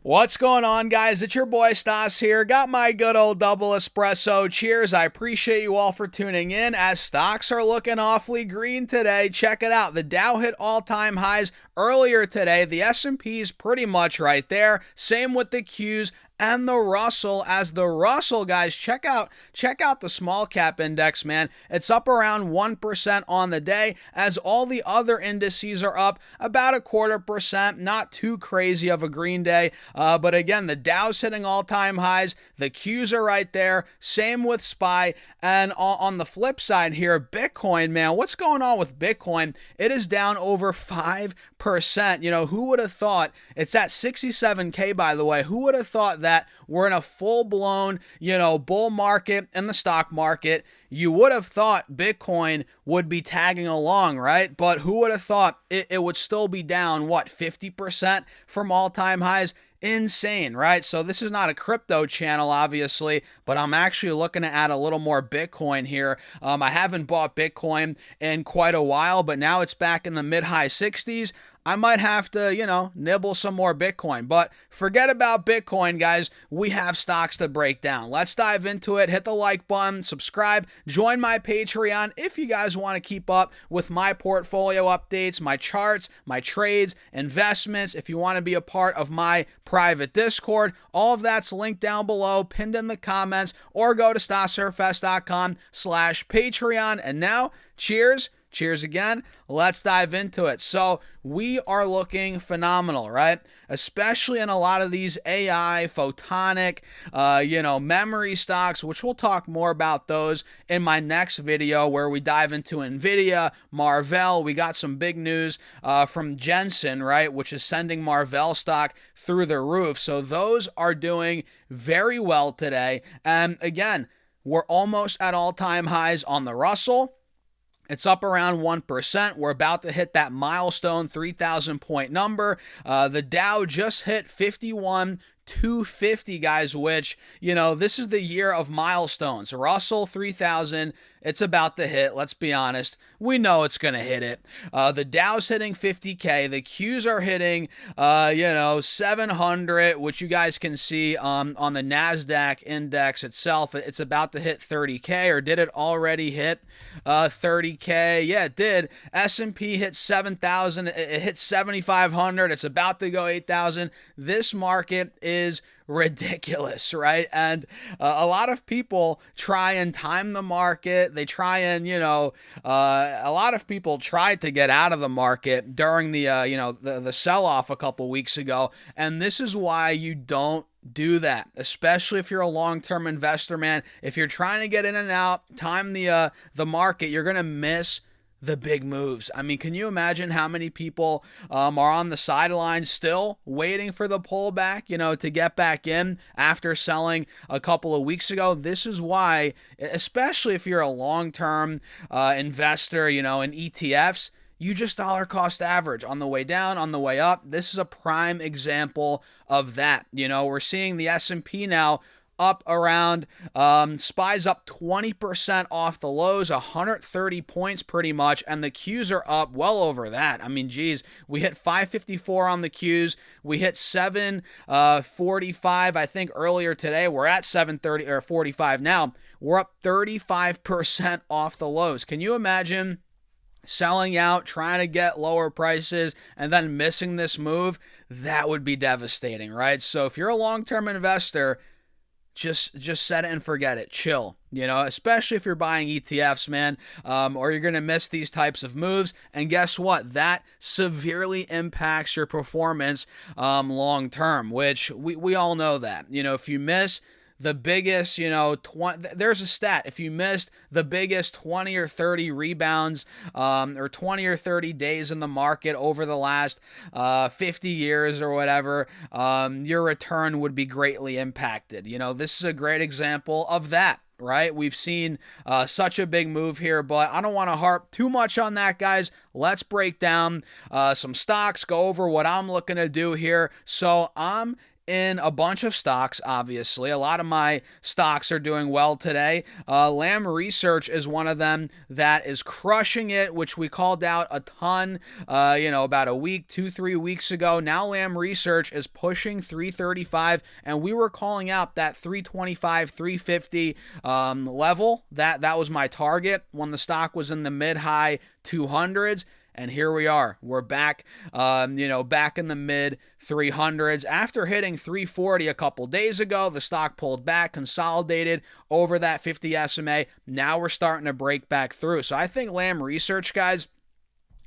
What's going on, guys? It's your boy Stas here. Got my good old double espresso. Cheers. I appreciate you all for tuning in as stocks are looking awfully green today. Check it out. The Dow hit all-time highs earlier today. The S&P's pretty much right there. Same with the Qs and the Russell. As the Russell, guys, check out the small cap index, man. It's up around 1% on the day, as all the other indices are up about 0.25%. Not too crazy of a green day, but again, the Dow's hitting all-time highs. The Qs are right there. Same with SPY. And on the flip side here, Bitcoin, man, what's going on with Bitcoin? It is down over 5%. You know, who would have thought? It's at 67K, by the way. Who would have thought that we're in a full-blown, bull market in the stock market? You would have thought Bitcoin would be tagging along, right? But who would have thought it would still be down, 50% from all-time highs? Insane, right? So this is not a crypto channel, obviously, but I'm actually looking to add a little more Bitcoin here. I haven't bought Bitcoin in quite a while, but now it's back in the mid-high 60s. I might have to, nibble some more Bitcoin. But forget about Bitcoin, guys. We have stocks to break down. Let's dive into it. Hit the like button, subscribe, join my Patreon if you guys want to keep up with my portfolio updates, my charts, my trades, investments. If you want to be a part of my private Discord, all of that's linked down below, pinned in the comments, or go to stasurfest.com/Patreon. And now, cheers. Cheers again. Let's dive into it. So we are looking phenomenal, right? Especially in a lot of these AI, photonic, memory stocks, which we'll talk more about those in my next video where we dive into NVIDIA, Marvell. We got some big news from Jensen, right, which is sending Marvell stock through the roof. So those are doing very well today. And again, we're almost at all-time highs on the Russell. It's up around 1%. We're about to hit that milestone 3,000 point number. The Dow just hit 51,250, guys, which, this is the year of milestones. Russell 3,000, it's about to hit. Let's be honest. We know it's going to hit it. The Dow's hitting 50K. The Qs are hitting, 700, which you guys can see on the NASDAQ index itself. It's about to hit 30K, or did it already hit 30K? Yeah, it did. S&P hit 7,000. It hit 7,500. It's about to go 8,000. This market is ridiculous, right? And a lot of people try and time the market. They try and, a lot of people tried to get out of the market during the sell-off a couple weeks ago. And this is why you don't do that, especially if you're a long-term investor, man. If you're trying to get in and out, time the market, you're going to miss the big moves. I mean, can you imagine how many people are on the sidelines still waiting for the pullback, to get back in after selling a couple of weeks ago? This is why, especially if you're a long-term investor, in ETFs, you just dollar cost average on the way down, on the way up. This is a prime example of that. We're seeing the S&P now up around, SPY's up 20% off the lows, 130 points pretty much, and the Qs are up well over that. I mean, geez, we hit 554 on the Qs. We hit 745, I think, earlier today. We're at 730 or 45 now. We're up 35% off the lows. Can you imagine selling out, trying to get lower prices, and then missing this move? That would be devastating, right? So if you're a long-term investor, just set it and forget it. Chill, especially if you're buying ETFs, man, or you're going to miss these types of moves. And guess what? That severely impacts your performance long term, which we all know that. If you miss the biggest, there's a stat. If you missed the biggest 20 or 30 rebounds or 20 or 30 days in the market over the last 50 years or whatever, your return would be greatly impacted. This is a great example of that. Right? We've seen such a big move here, but I don't want to harp too much on that, guys. Let's break down some stocks, go over what I'm looking to do here. So I'm in a bunch of stocks, obviously. A lot of my stocks are doing well today. Lam Research is one of them that is crushing it, which we called out a ton, about a week, 2-3 weeks ago. Now Lam Research is pushing 335, and we were calling out that 325, 350 level. That was my target when the stock was in the mid-high 200s. And here we are. We're back, back in the mid 300s. After hitting 340 a couple days ago, the stock pulled back, consolidated over that 50 SMA. Now we're starting to break back through. So I think Lam Research, guys,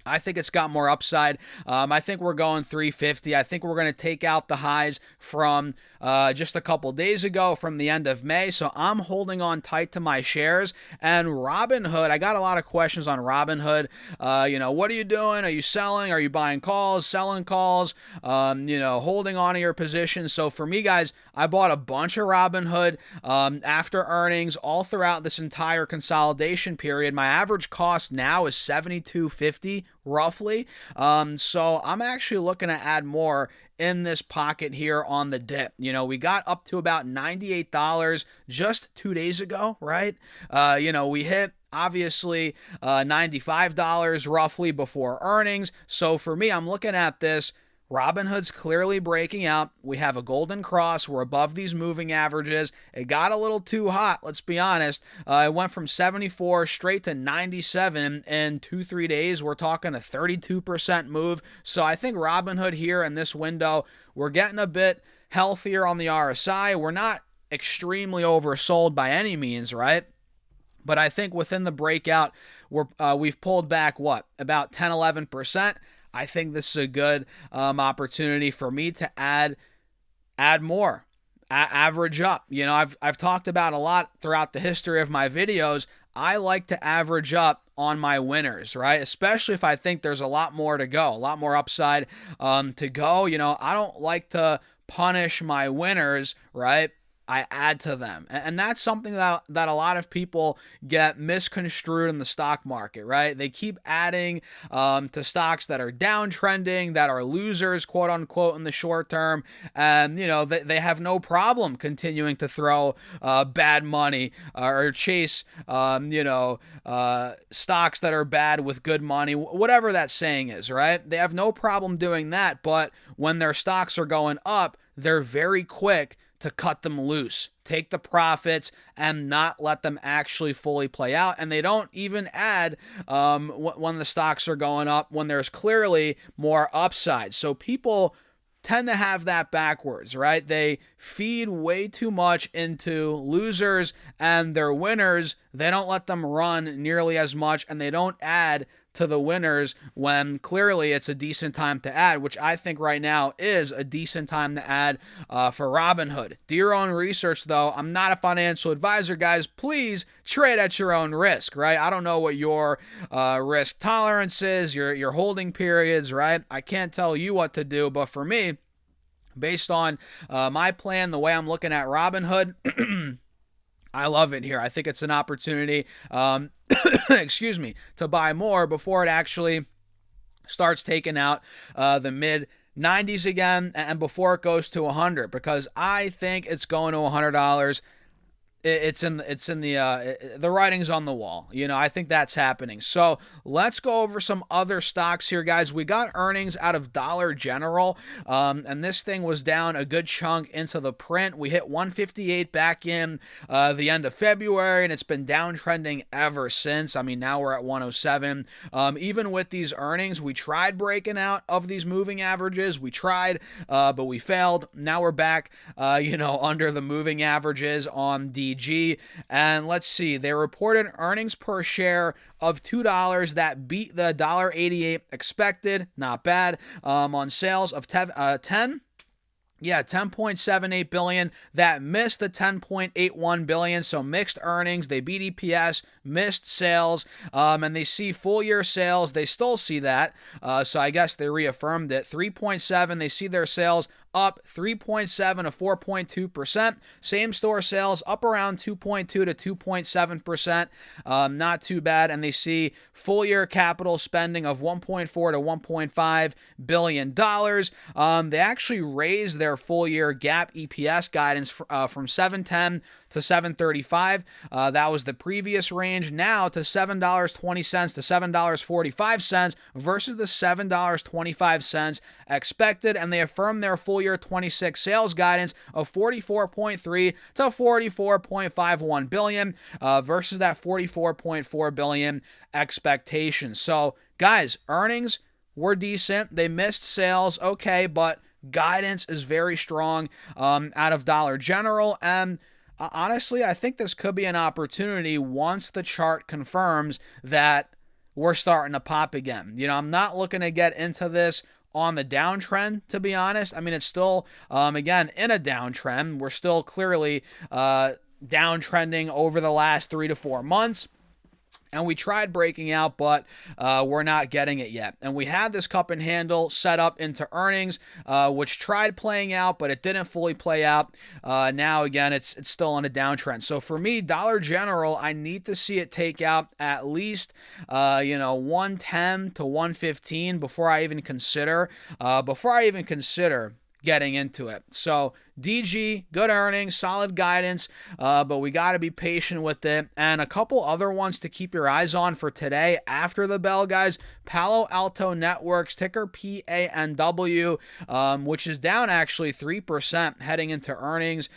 I think it's got more upside. I think we're going 350. I think we're going to take out the highs from just a couple days ago from the end of May. So I'm holding on tight to my shares. And Robinhood, I got a lot of questions on Robinhood. What are you doing? Are you selling? Are you buying calls, selling calls, holding on to your position? So for me, guys, I bought a bunch of Robinhood after earnings all throughout this entire consolidation period. My average cost now is $72.50 roughly. So I'm actually looking to add more in this pocket here on the dip. We got up to about $98 just 2 days ago, right? We hit obviously $95 roughly before earnings. So for me, I'm looking at this. Robinhood's clearly breaking out. We have a golden cross. We're above these moving averages. It got a little too hot, let's be honest. It went from 74 straight to 97 in 2-3 days. We're talking a 32% move. So I think Robinhood here in this window, we're getting a bit healthier on the RSI. We're not extremely oversold by any means, right? But I think within the breakout, we've pulled back, about 10-11%. I think this is a good opportunity for me to add more, average up. I've talked about a lot throughout the history of my videos. I like to average up on my winners, right? Especially if I think there's a lot more to go, a lot more upside to go. I don't like to punish my winners, right? I add to them. And that's something that a lot of people get misconstrued in the stock market, right? They keep adding to stocks that are downtrending, that are losers, quote unquote, in the short term. And, they have no problem continuing to throw bad money or chase, stocks that are bad with good money, whatever that saying is, right? They have no problem doing that. But when their stocks are going up, they're very quick to cut them loose, take the profits, and not let them actually fully play out. And they don't even add when the stocks are going up, when there's clearly more upside. So people tend to have that backwards, right? They feed way too much into losers, and their winners, they don't let them run nearly as much, and they don't add to the winners when clearly it's a decent time to add, which I think right now is a decent time to add for Robinhood. Do your own research, though. I'm not a financial advisor, guys. Please trade at your own risk, right? I don't know what your risk tolerance is, your holding periods, right? I can't tell you what to do, but for me, based on my plan, the way I'm looking at Robinhood, I love it here. I think it's an opportunity, excuse me, to buy more before it actually starts taking out the mid 90s again, and before it goes to 100, because I think it's going to $100. It's in the writing's on the wall. I think that's happening. So let's go over some other stocks here, guys. We got earnings out of Dollar General, and this thing was down a good chunk into the print. We hit 158 back in the end of February, and it's been downtrending ever since. I mean, now we're at 107. Even with these earnings, we tried breaking out of these moving averages. We tried, but we failed. Now we're back, under the moving averages on DG. And let's see, they reported earnings per share of $2 that beat the $1.88 expected. Not bad. On sales of 10.78 billion. That missed the 10.81 billion. So mixed earnings. They beat EPS, missed sales, and they see full year sales. They still see that. So I guess they reaffirmed it. 3.7. They see their sales up 3.7 to 4.2%. Same-store sales up around 2.2 to 2.7%. Not too bad. And they see full-year capital spending of $1.4 to $1.5 billion. They actually raised their full-year GAAP EPS guidance from $7.10 to $7.35. That was the previous range. Now to $7.20 to $7.45 versus the $7.25 expected. And they affirmed their full year 26 sales guidance of $44.3 to $44.51 billion versus that $44.4 billion expectation. So guys, earnings were decent. They missed sales, okay, but guidance is very strong out of Dollar General. And honestly, I think this could be an opportunity once the chart confirms that we're starting to pop again. You know, I'm not looking to get into this on the downtrend, to be honest. I mean, it's still, again, in a downtrend. We're still clearly downtrending over the last 3 to 4 months. And we tried breaking out, but we're not getting it yet. And we had this cup and handle set up into earnings, which tried playing out, but it didn't fully play out. Now, again, it's still on a downtrend. So for me, Dollar General, I need to see it take out at least, 110 to 115 before I even consider getting into it. So DG, good earnings, solid guidance, but we got to be patient with it. And a couple other ones to keep your eyes on for today after the bell, guys. Palo Alto Networks, ticker PANW, which is down actually 3% heading into earnings,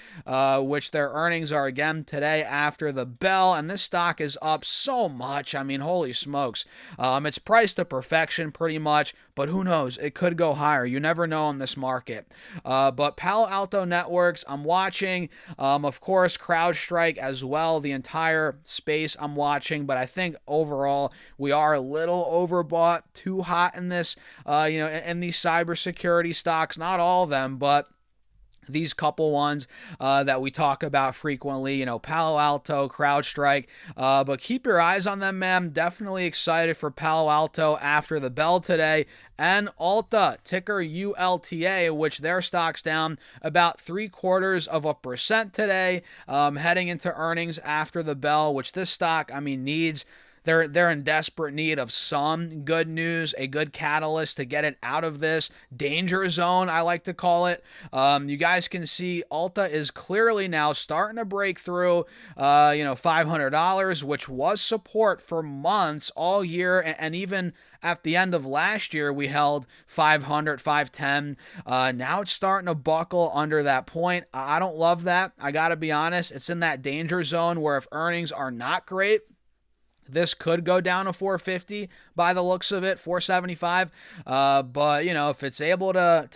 which their earnings are again today after the bell. And this stock is up so much. I mean, holy smokes. It's priced to perfection pretty much, but who knows? It could go higher. You never know in this market. But Palo Alto Networks, I'm watching. Of course, CrowdStrike as well. The entire space I'm watching, but I think overall we are a little overbought, too hot in this, in these cybersecurity stocks. Not all of them, but these couple ones that we talk about frequently, Palo Alto, CrowdStrike, but keep your eyes on them, man. Definitely excited for Palo Alto after the bell today. And Ulta, ticker ULTA, which their stock's down about 0.75% today, heading into earnings after the bell, which this stock, needs. They're in desperate need of some good news, a good catalyst to get it out of this danger zone, I like to call it. You guys can see Ulta is clearly now starting to break through, $500, which was support for months all year, and even at the end of last year, we held 500, 510. Now it's starting to buckle under that point. I don't love that. I got to be honest. It's in that danger zone where if earnings are not great, this could go down to 450 by the looks of it, 475. But, if it's able to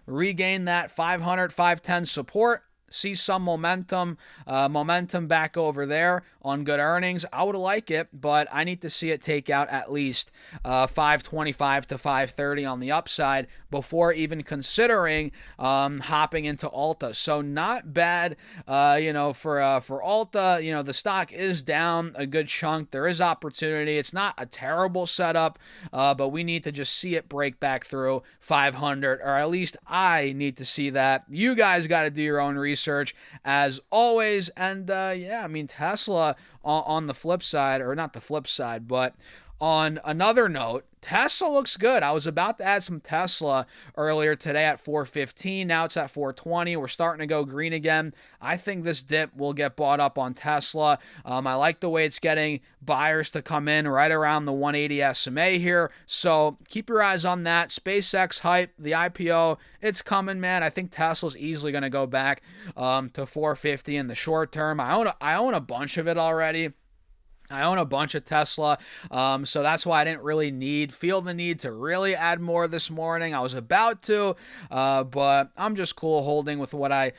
regain that 500, 510 support, see some momentum back over there on good earnings, I would like it, but I need to see it take out at least 525 to 530 on the upside before even considering hopping into Ulta. So not bad, for Ulta. The stock is down a good chunk. There is opportunity. It's not a terrible setup, but we need to just see it break back through 500, or at least I need to see that. You guys got to do your own research as always. And Tesla on the flip side, or not the flip side, but on another note, Tesla looks good. I was about to add some Tesla earlier today at 415. Now it's at 420. We're starting to go green again. I think this dip will get bought up on Tesla. I like the way it's getting buyers to come in right around the 180 SMA here. So keep your eyes on that. SpaceX hype, the IPO, it's coming, man. I think Tesla's easily going to go back to 450 in the short term. I own a bunch of it already. I own a bunch of Tesla, so that's why I didn't really feel the need to really add more this morning. I was about to, but I'm just cool holding on to what I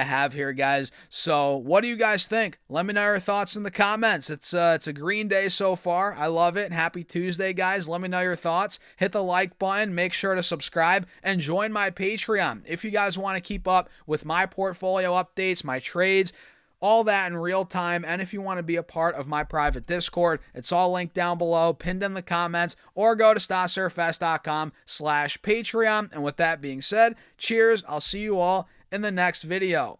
have here, guys. So what do you guys think? Let me know your thoughts in the comments. It's a green day so far. I love it. Happy Tuesday, guys. Let me know your thoughts. Hit the like button. Make sure to subscribe and join my Patreon if you guys want to keep up with my portfolio updates, my trades, all that in real time. And if you want to be a part of my private Discord, it's all linked down below, pinned in the comments, or go to stassurfest.com/Patreon. And with that being said, cheers. I'll see you all in the next video.